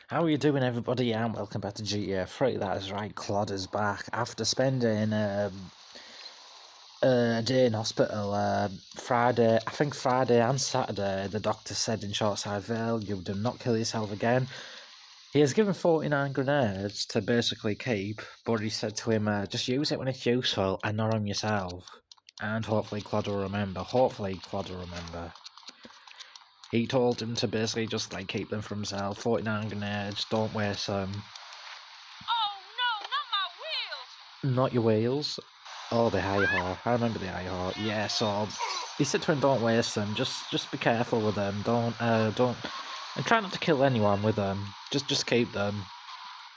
How are you doing, everybody? And welcome back to GTA 3. That is right, Claude is back after spending a day in hospital. Friday, I think Friday and Saturday, the doctor said in Shortside Vale, you do not kill yourself again. He has given 49 grenades to basically keep, but he said to him, just use it when it's useful and not on yourself. And hopefully Claude will remember. He told him to basically just keep them for himself. 49 grenades, don't waste them. Oh no, not my wheels! Not your wheels. Oh, the high haw. I remember the high haw. Yeah, so he said to him, don't waste them. Just be careful with them. Don't, and try not to kill anyone with them. Just keep them.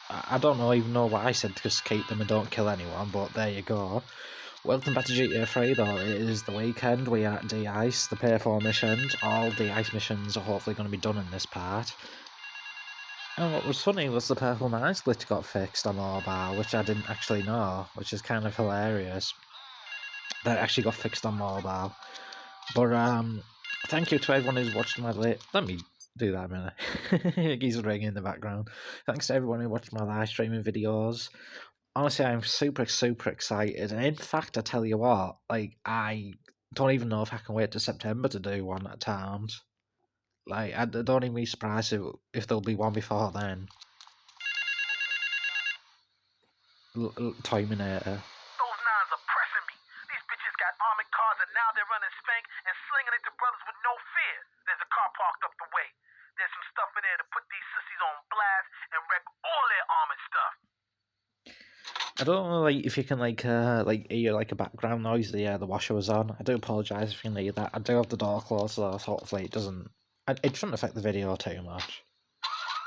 I don't even know why I said just keep them and don't kill anyone, but there you go. Welcome back to GTA 3 though. It is the weekend. We are at de-ice, the Payphone missions. All de-ice missions are hopefully going to be done in this part. And what was funny was the Purple Knights glitch got fixed on mobile, which I didn't actually know, which is kind of hilarious. That actually got fixed on mobile. But thank you to everyone who's watched my let me do that a minute. He's ringing in the background. Thanks to everyone who watched my live streaming videos. Honestly, I'm super excited. And in fact, I tell you what, I don't even know if I can wait to September to do one at times. I don't even be surprised if there'll be one before then. Terminator. Those nines are pressing me. These bitches got armored cars and now they're running spank and slinging it to brothers with no fear. There's a car parked up the way. There's some stuff in there to put these sissies on blast and wreck all their armored stuff. I don't know if you can hear a background noise. The washer was on. I do apologise if you can hear that. I do have the door closed, so hopefully it doesn't. It shouldn't affect the video too much.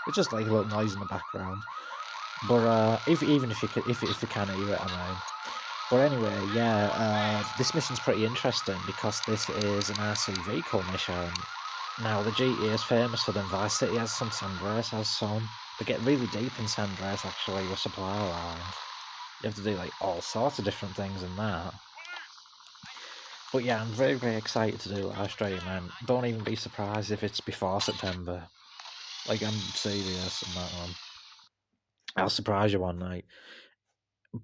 It's just a little noise in the background. But even if you can hear it, I mean. But anyway, yeah, this mission's pretty interesting because this is an RC vehicle mission. Now, the GTA is famous for them. Vice City has some, San Andreas has some. They get really deep in San Andreas, actually, with supply lines. You have to do, all sorts of different things in that. But yeah, I'm very excited to do live stream, and don't even be surprised if it's before September. I'm serious on that one. I'll surprise you one night.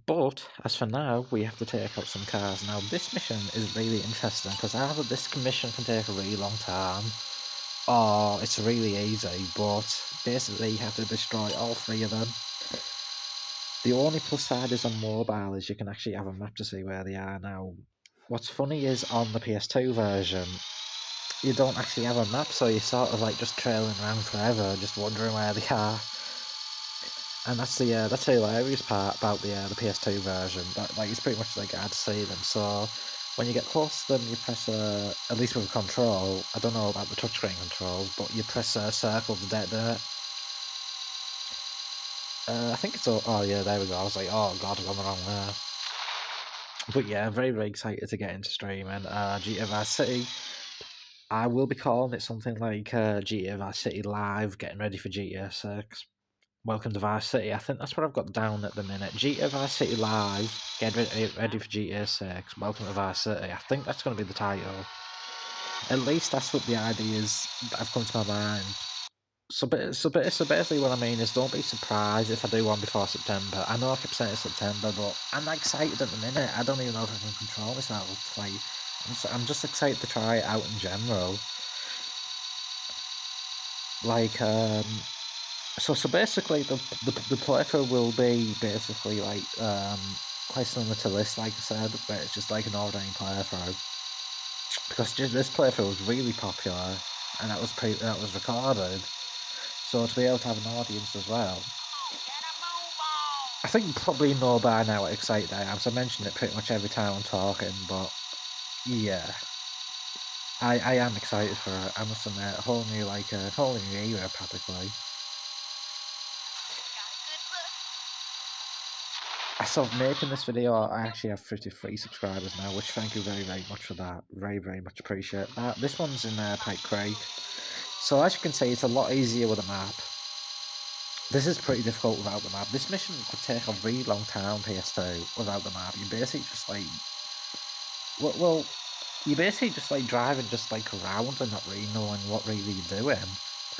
But, as for now, we have to take out some cars. Now, this mission is really interesting, because either this mission can take a really long time, or it's really easy, but basically you have to destroy all three of them. The only plus side is on mobile is you can actually have a map to see where they are. Now, what's funny is on the PS2 version, you don't actually have a map, so you're sort of just trailing around forever, just wondering where they are. And that's the hilarious part about the PS2 version. That it's pretty much hard to see them. So when you get close to them, you press at least with a control. I don't know about the touchscreen controls, but you press circle to detonate. I think it's all. Oh yeah, there we go. I was like, oh god, I've gone the wrong way. But yeah, I'm very excited to get into streaming. GTA Vice City. I will be calling it something like GTA Vice City Live, getting ready for GTA 6. Welcome to Vice City. I think that's what I've got down at the minute. GTA Vice City Live, get ready for GTA 6. Welcome to Vice City. I think that's going to be the title. At least that's what the ideas that have come to my mind. So basically what I mean is don't be surprised if I do one before September. I know I keep saying it's September, but I'm excited at the minute. I don't even know if I can control myself. I'm just excited to try it out in general. So basically the playthrough will be basically quite similar to this, like I said, but it's just an ordinary playthrough. Because this playthrough was really popular, and that was recorded. So to be able to have an audience as well. I think you probably know by now how excited I am, so I mention it pretty much every time I'm talking, but yeah. I am excited for it, I must admit, a whole new era practically. As of making this video, I actually have 53 subscribers now, which thank you very much for that. Very much appreciate that. This one's in Pike Creek. So as you can see, it's a lot easier with a map. This is pretty difficult without the map. This mission could take a really long time on PS2 without the map. You basically just you basically just driving around and not really knowing what really you're doing.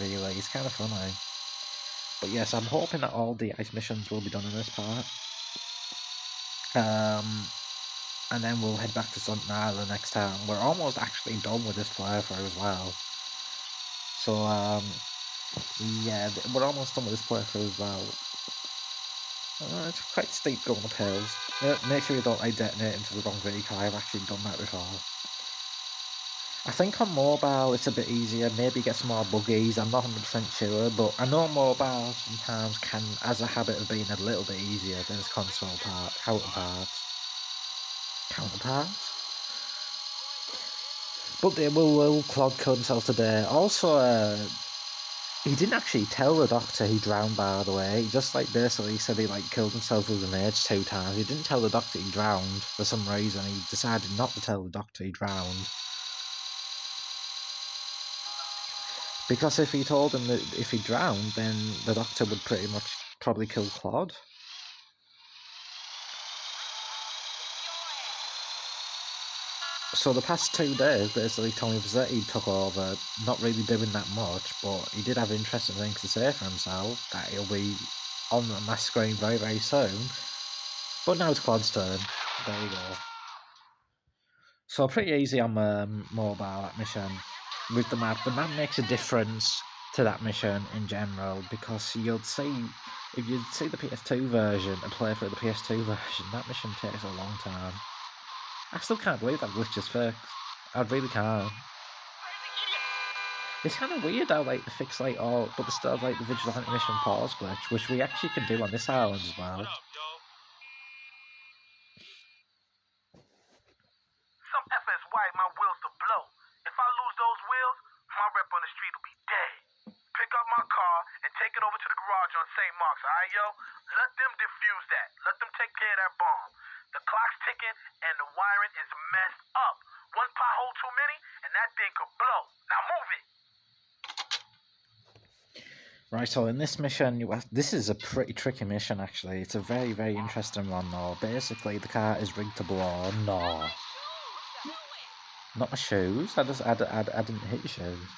Really, it's kind of funny. But yes, I'm hoping that all the ice missions will be done in this part. And then we'll head back to Sunken Island next time. We're almost actually done with this playthrough as well. So, yeah, we're almost done with this playthrough as well. It's quite steep going up hills. Make sure you don't detonate into the wrong vehicle. I've actually done that before. I think on mobile it's a bit easier. Maybe get some more buggies. I'm not 100% sure, but I know mobile sometimes can, as a habit of being a little bit easier than its console counterparts. But they will Claude kill himself today. Also, he didn't actually tell the doctor he drowned, by the way. He just basically said he killed himself with grenades 2 times. He didn't tell the doctor he drowned for some reason. He decided not to tell the doctor he drowned. Because if he told him that if he drowned, then the doctor would pretty much probably kill Claude. So the past 2 days, basically, Tommy Verzetti took over, not really doing that much, but he did have interesting things to say for himself, that he'll be on the mass screen very, very soon. But now it's Claude's turn. There you go. So pretty easy on mobile, that mission. With the map makes a difference to that mission in general, because you'll see, if you see the PS2 version and play through the PS2 version, that mission takes a long time. I still can't believe that glitch is fixed. I really can't. It's kind of weird how they fix all, but they still have the vigilante mission pause glitch, which we actually can do on this island as well. Some FS white my wheels to blow. If I lose those wheels, my rep on the street will be dead. Pick up my car and take it over to the garage on St. Mark's, alright, yo? Let them defuse that. Let them take care of that bomb. The clock's ticking and the wiring is messed up. One pothole too many and that thing could blow. Now move it. Right, so in this mission, this is a pretty tricky mission actually. It's a very, very interesting one though. Basically, the car is rigged to blow. No. Not my shoes. I didn't hit your shoes.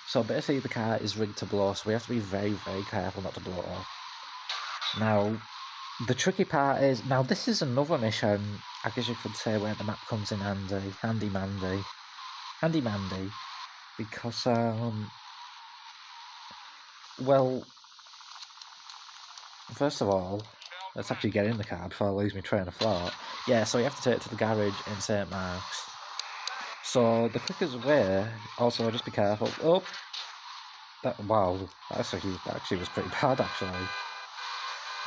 So basically, the car is rigged to blow, so we have to be very, very careful not to blow it up. Now, the tricky part is, now this is another mission, I guess you could say, where the map comes in handy. Handy Mandy. Because, well, first of all, let's actually get in the car before I lose my train of thought. Yeah, so you have to take it to the garage in St. Mark's. So the quickest way, also just be careful. Oh, that actually was pretty bad actually.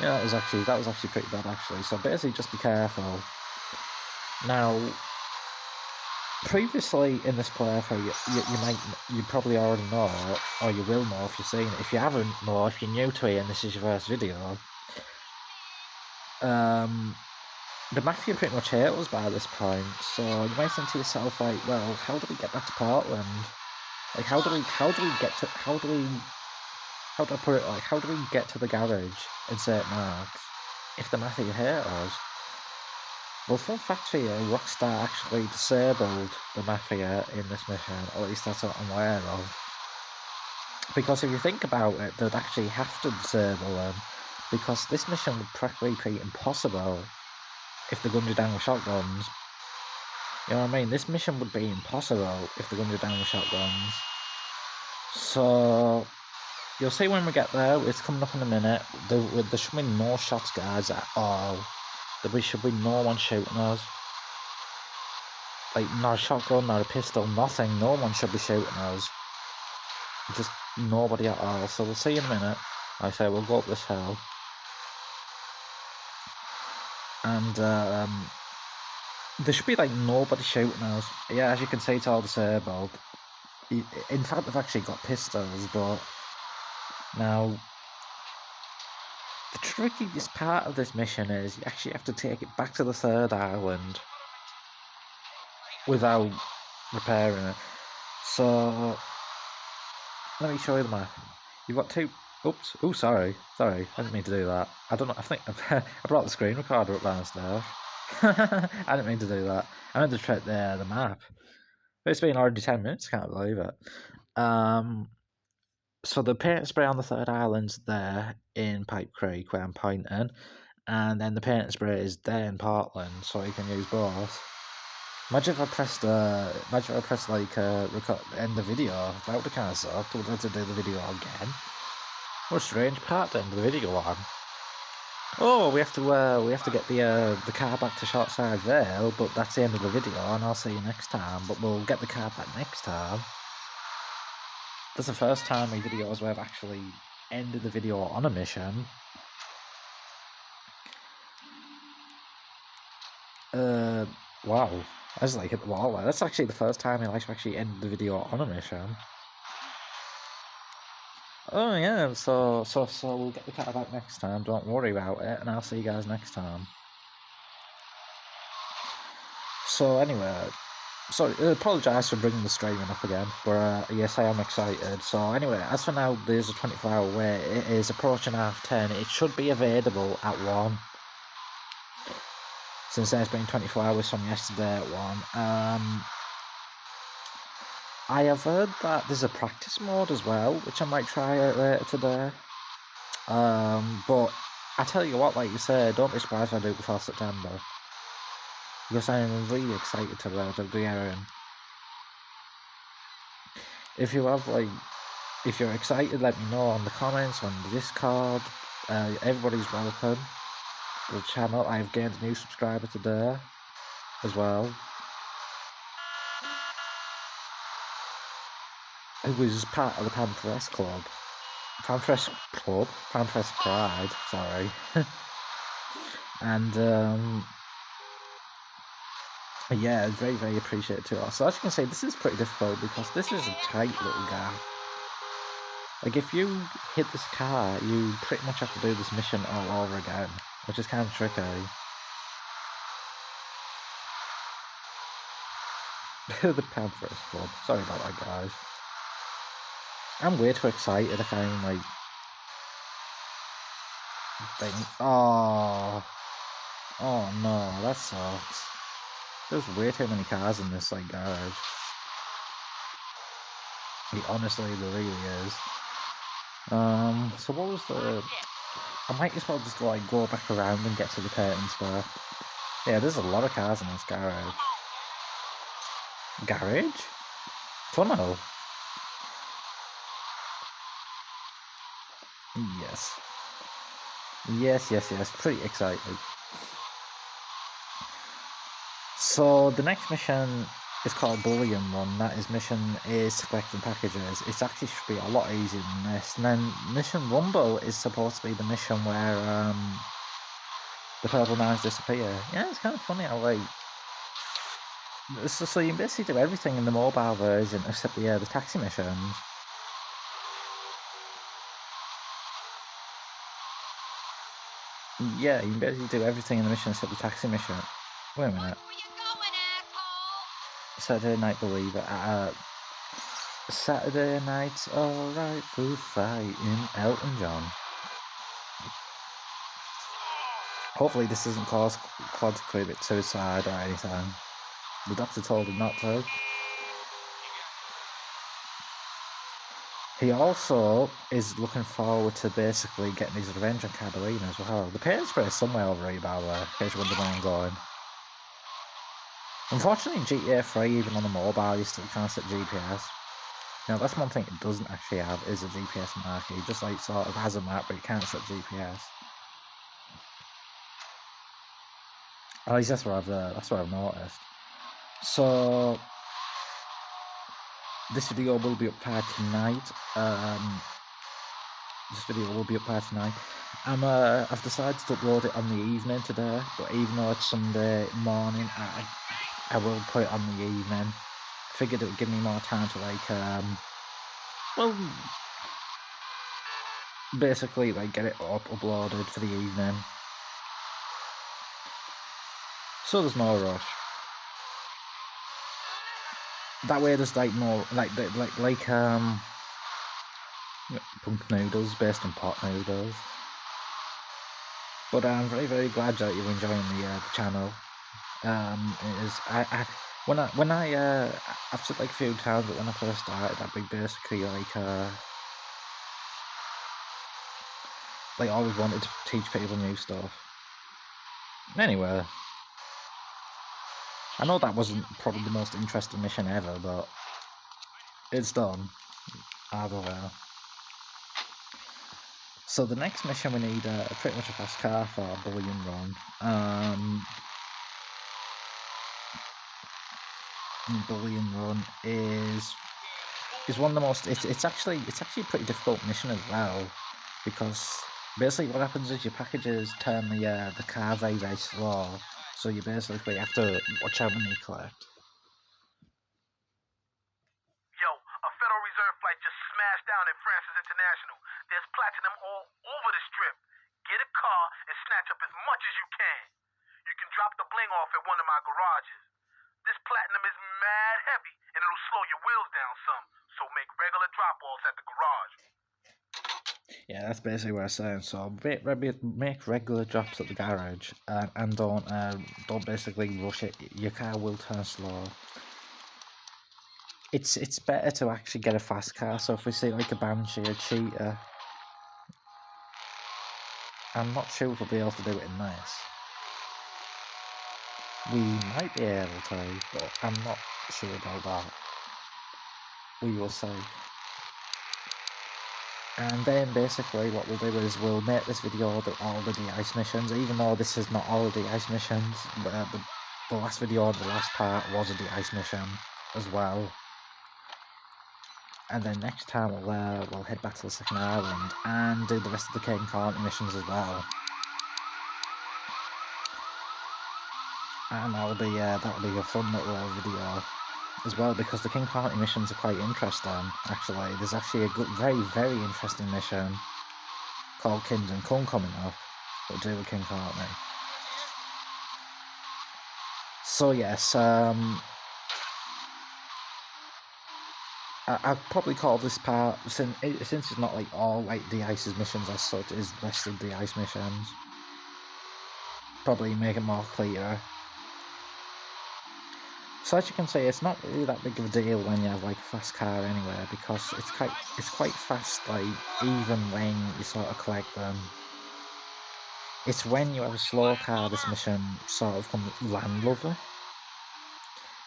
Yeah, that was actually pretty bad actually. So basically, just be careful. Now, previously in this playthrough, you probably already know, or you will know if you've seen it. If you haven't, or if you're new to it and this is your first video, the Mafia pretty much hate us by this point, so you might think to yourself, well, how do we get back to Portland? How do we get to the garage in St. Mark's if the Mafia hate us? Well, fun fact for you, Rockstar actually disabled the Mafia in this mission, or at least that's what I'm aware of. Because if you think about it, they'd actually have to disable them, because this mission would practically be impossible if they gunned you down with shotguns. You know what I mean? This mission would be impossible if they gunned you down with shotguns. So, you'll see when we get there, it's coming up in a minute. There should be no shots, guys, at all. There should be no one shooting us. Not a shotgun, not a pistol, nothing. No one should be shooting us. Just nobody at all. So we'll see in a minute. I say we'll go up this hill. And there should be nobody shooting us. Yeah, as you can see, it's all disabled. In fact, they've actually got pistols, but now the trickiest part of this mission is you actually have to take it back to the third island without repairing it. So let me show you the map. You've got two. Oops. Oh, sorry. I didn't mean to do that. I don't know. I think I brought the screen recorder up downstairs. I didn't mean to do that. I meant to check the map. But it's been already 10 minutes. Can't believe it. So the paint spray on the third island's there in Pipe Creek where I'm pointing, and then the paint spray is there in Portland, so you can use both. Imagine if I pressed like record end the video. That would have kind of sucked. Would have to do the video again. What a strange part to end the video on. Oh, we have to get the car back to Shortside Vale, but that's the end of the video, and I'll see you next time. But we'll get the car back next time. That's the first time in videos where I've actually ended the video on a mission. Wow. I just like hit the wall there. That's actually the first time I actually ended the video on a mission. Oh yeah, so we'll get the car back next time, don't worry about it, and I'll see you guys next time. So anyway, sorry, I apologise for bringing the streaming up again, but yes, I am excited. So anyway, as for now, there's a 24-hour wait. It is approaching 10:30. It should be available at 1. Since there's been 24 hours from yesterday at 1. I have heard that there's a practice mode as well, which I might try out later today. But I tell you what, like you said, don't be surprised if I do it before September. Because I am really excited to load up the errand. If you're excited, let me know on the comments, on the Discord. Everybody's welcome to the channel. I've gained a new subscriber today as well, who was part of the Payphone Club. Payphone Pride, sorry. And yeah, very, very appreciative too. So as you can see, this is pretty difficult because this is a tight little gap. Like if you hit this car, you pretty much have to do this mission all over again, which is kind of tricky. The Payphone Club. Sorry about that, guys. I'm way too excited. I kind of oh no, that sucks. There's way too many cars in this garage. Honestly, there really is. So what was the? I might as well just go back around and get to the painting spot. Yeah, there's a lot of cars in this garage. Garage? Tunnel. Yes. Pretty excited. So the next mission is called Bullion Run. That mission is collecting packages. It actually should be a lot easier than this. And then Mission Rumble is supposed to be the mission where the purple knives disappear. Yeah, it's kind of funny how so you can basically do everything in the mobile version except the taxi missions. Yeah, you can basically do everything in the mission except the taxi mission. Wait a minute. Saturday Night Believer. Saturday night's alright for fighting Elton John. Hopefully this doesn't cause Claude to commit suicide or anything. The doctor told him not to. He also is looking forward to basically getting his revenge on Catalina as well. The paint spray is somewhere over here, by the way, in case you wonder where I'm going. Unfortunately, in GTA 3, even on the mobile, you still can't set GPS. Now, that's one thing it doesn't actually have, is a GPS marker. It just sort of has a map, but it can't set GPS. At least that's what I've noticed. So this video will be up tonight. I've decided to upload it on the evening today, but even though it's Sunday morning, I will put it on the evening. Figured it would give me more time to basically get it uploaded for the evening. So there's no rush. That way there's more punk noodles based on pot noodles. But I'm very, very glad that you're enjoying the channel. It is I've said a few times that when I first started, I'd be basically Like, always wanted to teach people new stuff. Anyway, I know that wasn't probably the most interesting mission ever, but it's done. Either way. So the next mission we need pretty much a fast car for Bullion Run. Bullion Run is one of the most. It's actually a pretty difficult mission as well, because basically what happens is your packages turn the car very, very slow. So you basically have to watch out when you collect. Yo, a Federal Reserve flight just smashed down at Francis International. There's platinum all over the strip. Get a car and snatch up as much as you can. You can drop the bling off at one of my garages. This platinum is mad heavy and it'll slow your wheels down some. So make regular drop-offs at the garage. Yeah, that's basically what I'm saying. So make regular drops at the garage, and don't basically rush it. Your car will turn slow. It's better to actually get a fast car. So if we see like a Banshee, a Cheetah, I'm not sure if we'll be able to do it in this. We might be able to, but I'm not sure about that. We will see. And then basically what we'll do is we'll make this video of all the de-ice missions, even though this is not all the de-ice missions. The last video, the last part, was a de-ice mission as well. And then next time we'll head back to the second island and do the rest of the King County missions as well. And that'll be a fun little video as well, because the King County missions are quite interesting. Actually, there's actually a good, very, very interesting mission called Kingdom Come coming up. We'll do with King County. So yes, I'd probably call this part, since it's not like all like de-ice's missions as such, is rest of de-ice missions. Probably make it more clear. So as you can see, it's not really that big of a deal when you have like a fast car anyway, because it's quite fast, like even when you sort of collect them. It's when you have a slow car this mission sort of comes land lovely.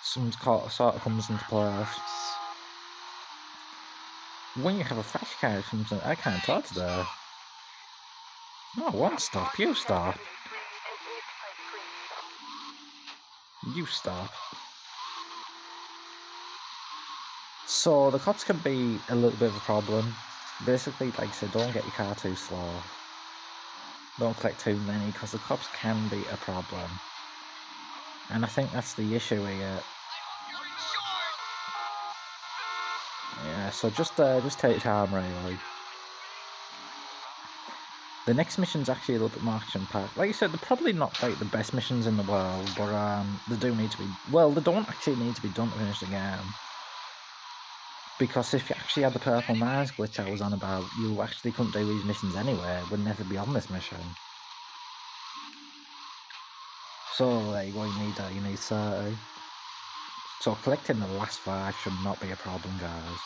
Sort of comes into place. When you have a fast car, it comes in. I can't talk today. No, I won't stop. You stop. You stop. So the cops can be a little bit of a problem. Basically, like I said, don't get your car too slow. Don't collect too many, because the cops can be a problem. And I think that's the issue here. Yeah, so just take your time, really. The next mission's actually a little bit more action-packed. Like I said, they're probably not like the best missions in the world, but they do need to be. Well, they don't actually need to be done to finish the game. Because if you actually had the purple knives glitch I was on about, you actually couldn't do these missions anyway. Would never be on this mission. So there you go. You need 30. So collecting the last 5 should not be a problem, guys.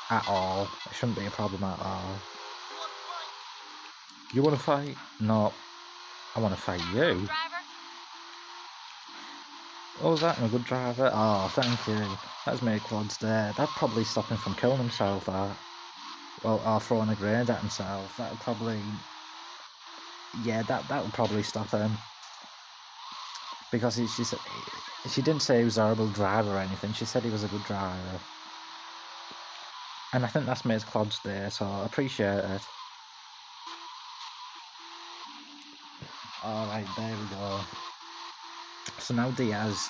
At all. It shouldn't be a problem at all. You want to fight? No. I want to fight you. Oh, is that a good driver? Oh, thank you. That's made Claude's day. That'd probably stop him from killing himself, that. Well, or throwing a grenade at himself. That'd probably... Yeah, that would probably stop him. Because she didn't say he was a horrible driver or anything. She said he was a good driver. And I think that's made Claude's day, so I appreciate it. Alright, there we go. So now D-Ice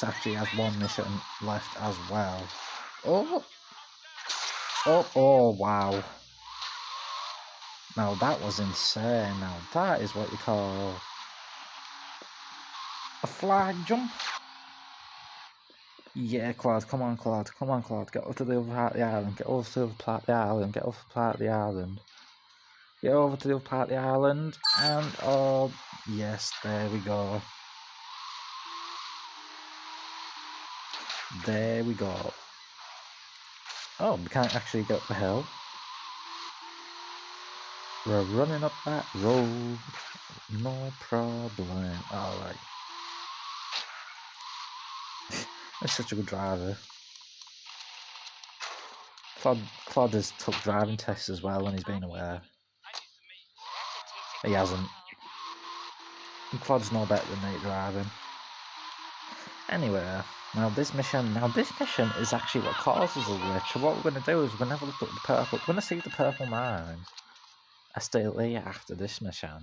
actually has 1 mission left as well. Oh, wow. Now that was insane. Now that is what you call a flag jump. Yeah, Claude, come on, Claude. Get over to the other part of the island. Get over to the other part of the island. Get over to the other part of the island. And, oh, yes, there we go. There we go. Oh, we can't actually get up the hill. We're running up that road, no problem. Alright. He's such a good driver. Claude has took driving tests as well when he's been aware. He hasn't. And Claude's no better than me at driving. Anyway, now this mission is actually what causes the glitch. So what we're going to do is we're going to have a look at the purple. We're going to see the purple mines. I stay late after this mission. Them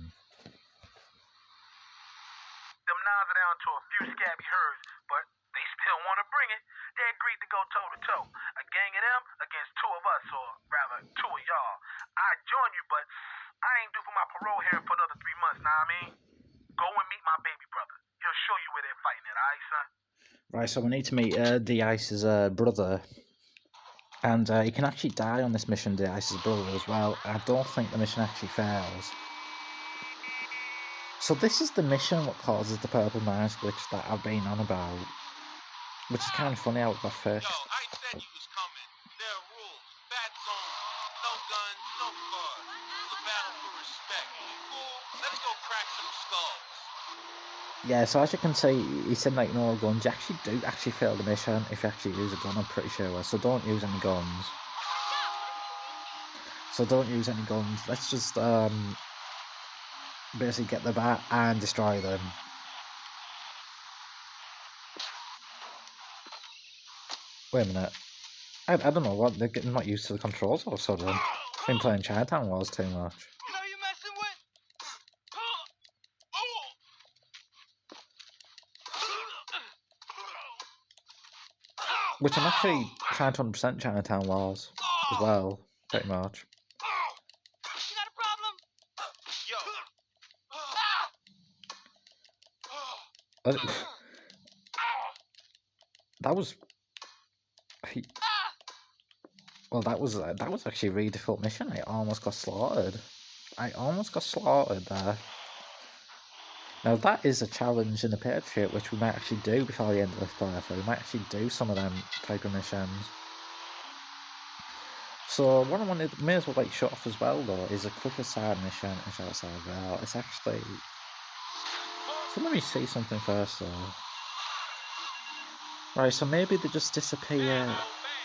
Nas are down to a few scabby herds, but they still want to bring it. They agreed to go toe-to-toe. A gang of them against two of us, or rather, two of y'all. I'd join you, but I ain't due for my parole hearing for another 3 months, know what I mean? Go and meet my baby brother. He'll show you where they're fighting at, alright, son? Right, so we need to meet D-Ice's brother. And he can actually die on this mission, D-Ice's brother, as well. I don't think the mission actually fails. So this is the mission what causes the purple mines glitch that I've been on about. Which is kind of funny how it got first. Yo, I said you was coming. There are rules. Bad zones. No guns, no cars. It's a battle for respect. You cool? Let's go crack some skulls. Yeah, so as you can see, he said like no guns. You actually do fail the mission if you actually use a gun, I'm pretty sure. So don't use any guns. Let's just basically get the bat and destroy them. Wait a minute. I don't know what, they're getting not used to the controls all of a sudden. I've been playing Chinatown Wars too much. You know you messing with? Which I'm actually trying to 100% Chinatown Wars as well, pretty much. You got a problem? That was... Well, that was actually a really difficult mission. I almost got slaughtered. There. Now that is a challenge in the Patriot, which we might actually do before the end of this playthrough. We might actually do some of them type of missions. So what I wanted, may as well like shut off as well though, is a quicker side mission and shout outside well. It's actually... So let me see something first though. Right, so maybe they just disappear.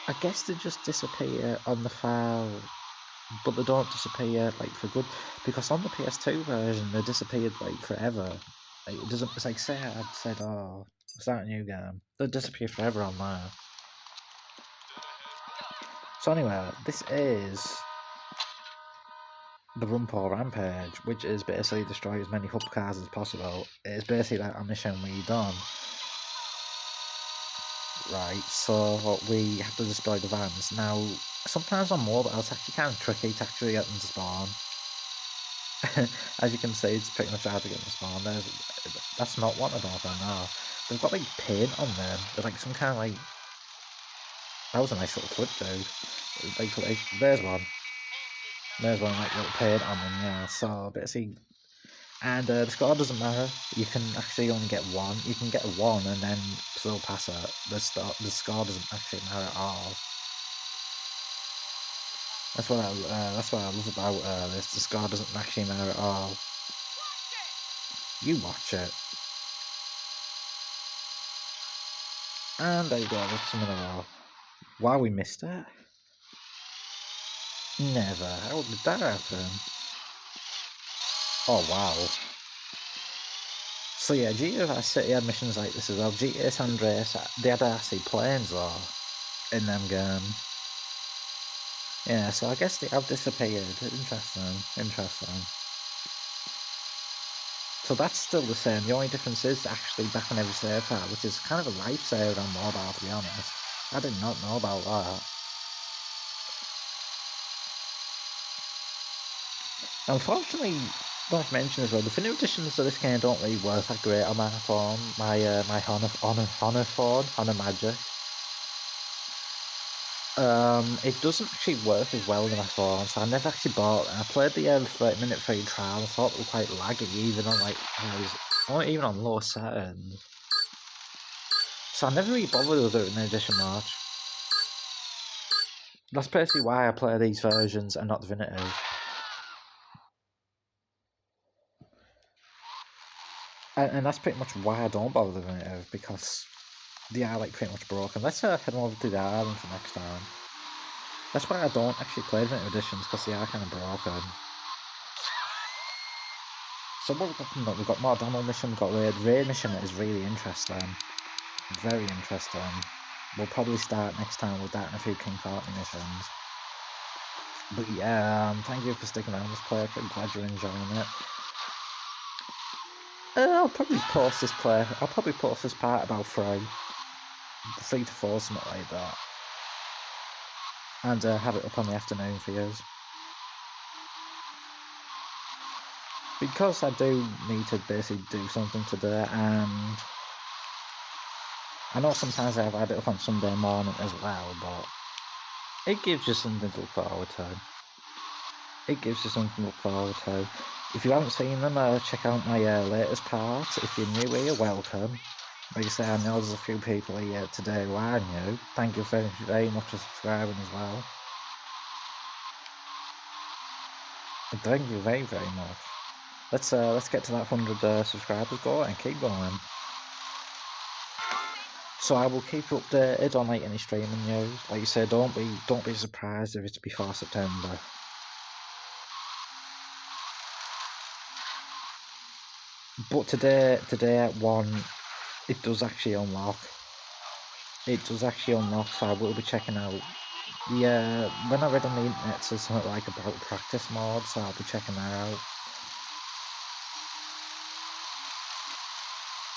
I guess they just disappear on the file, but they don't disappear like for good, because on the PS2 version they disappeared like forever. Like, it doesn't. It's like say I'd said, "Oh, start a new game." They disappear forever on there. So anyway, this is the Rumpo Rampage, which is basically destroy as many hub cars as possible. It's basically like a mission we done. Right, so we have to destroy the vans. Now, sometimes on mobile it's actually kind of tricky to actually get them to spawn. As you can see, it's pretty much hard to get them to spawn. That's not one of them, no. They've got like paint on them. They're like some kind of like... That was a nice little flip, dude. Like there's one. There's one like little paint on them, yeah. So basically... And the score doesn't matter. You can actually only get one. You can get a 1 and then still pass it. The score doesn't actually matter at all. That's what I love about this. The score doesn't actually matter at all. You watch it. And there you go. There's some of the... Wow, we missed it. Never. How did that happen? Oh wow. So yeah, GTA Vice City had missions like this as well. GTA San Andreas, they had actually planes though, in them games. Yeah, so I guess they have disappeared. Interesting. So that's still the same. The only difference is actually back on every save file, which is kind of a lifesaver on mobile, to be honest. I did not know about that. Unfortunately, not to mention as well, the new editions of this game don't really work that great on my phone, my Honor phone, Honor Magic. It doesn't actually work as well on my phone, so I never actually bought it. I played the 30-minute free trial, I thought it was quite laggy, even on like, even on low settings. So I never really bothered with it in the edition much. That's basically why I play these versions and not definitive. And that's pretty much why I don't bother with it, because they are like pretty much broken. Let's head over to the island for next time. That's why I don't actually play Definitive Editions, because they are kind of broken. So what we've got coming up, we've got more Donald mission, we've got Raid. Raid mission is really interesting. Very interesting. We'll probably start next time with that and a few King Courtney missions. But yeah, thank you for sticking around this play. I'm glad you're enjoying it. I'll probably post this part about 3 to 4, something like that. And have it up on the afternoon for you. Because I do need to basically do something today, and I know sometimes I've had it up on Sunday morning as well, but it gives you something to look forward to. If you haven't seen them, check out my latest parts. If you're new here, welcome. Like I say, I know there's a few people here today who are new. Thank you very, very much for subscribing as well. And thank you very, very much. Let's get to that 100 subscribers goal and keep going. So I will keep you updated on like any streaming news. Like you say, don't be surprised if it's before September. But today at 1, it does actually unlock. So I will be checking out. Yeah, when I read on the internet, it says something like about practice mode, so I'll be checking that out.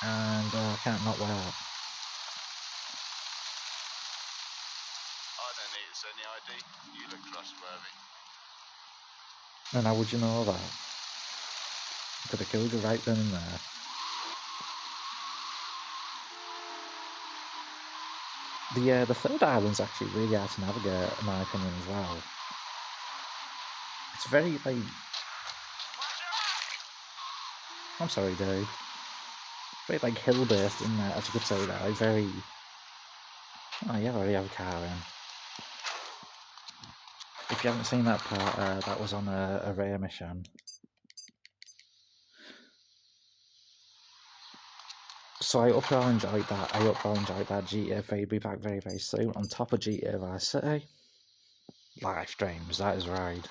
And I can't not wait. I don't need to send the ID. You look trustworthy. And how would you know that? Could have killed you right then and there. The third island's actually really hard to navigate, in my opinion, as well. It's very, like... I'm sorry, dude. Very, like, hill-based, isn't it? As you could say that. Like, very... Oh, yeah, I already have a car in. If you haven't seen that part, that was on a rare mission. So I hope you all enjoyed that. GTA 3 will be back very, very soon. On top of GTA Vice City. Live streams, that is right.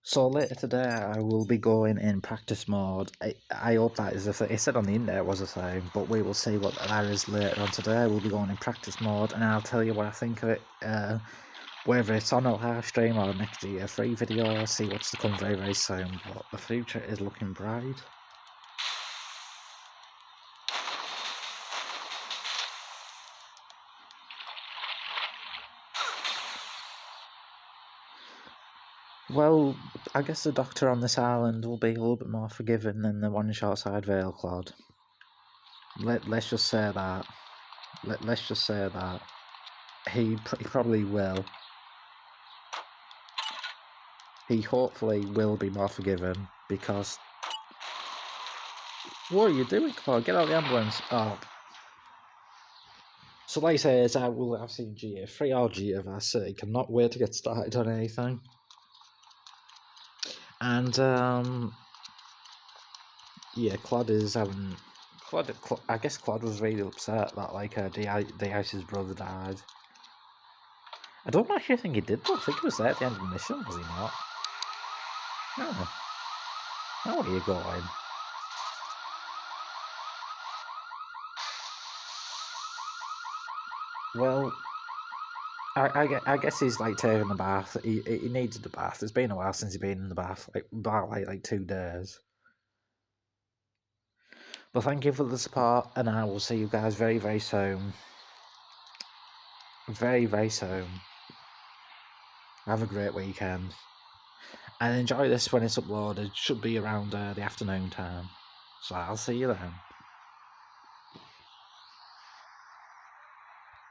So later today I will be going in practice mode. I hope that is a thing. It said on the internet it was a thing, but we will see what that is later on today. We'll be going in practice mode and I'll tell you what I think of it. Whether it's on a live stream or next GTA 3 video, I'll see what's to come very, very soon. But the future is looking bright. Well, I guess the doctor on this island will be a little bit more forgiving than the one in Shortside Vale, Claude. Let's just say that. Let's just say that. He probably will. He hopefully will be more forgiving, because... What are you doing, Claude? Get out of the ambulance. Oh. So like I say, I will have seen GTA 3 or GTA Vice City. Cannot wait to get started on anything. And yeah, Claude is having... I guess Claude was really upset that like D-Ice's brother died. I don't actually think he did though. I think he was there at the end of the mission, was he not? No. How are you going? Well, I guess he's like taking a bath. He needed a bath. It's been a while since he's been in the bath, like 2 days. But thank you for the support, and I will see you guys very, very soon. Very, very soon. Have a great weekend. And enjoy this when it's uploaded. It should be around the afternoon time. So I'll see you then.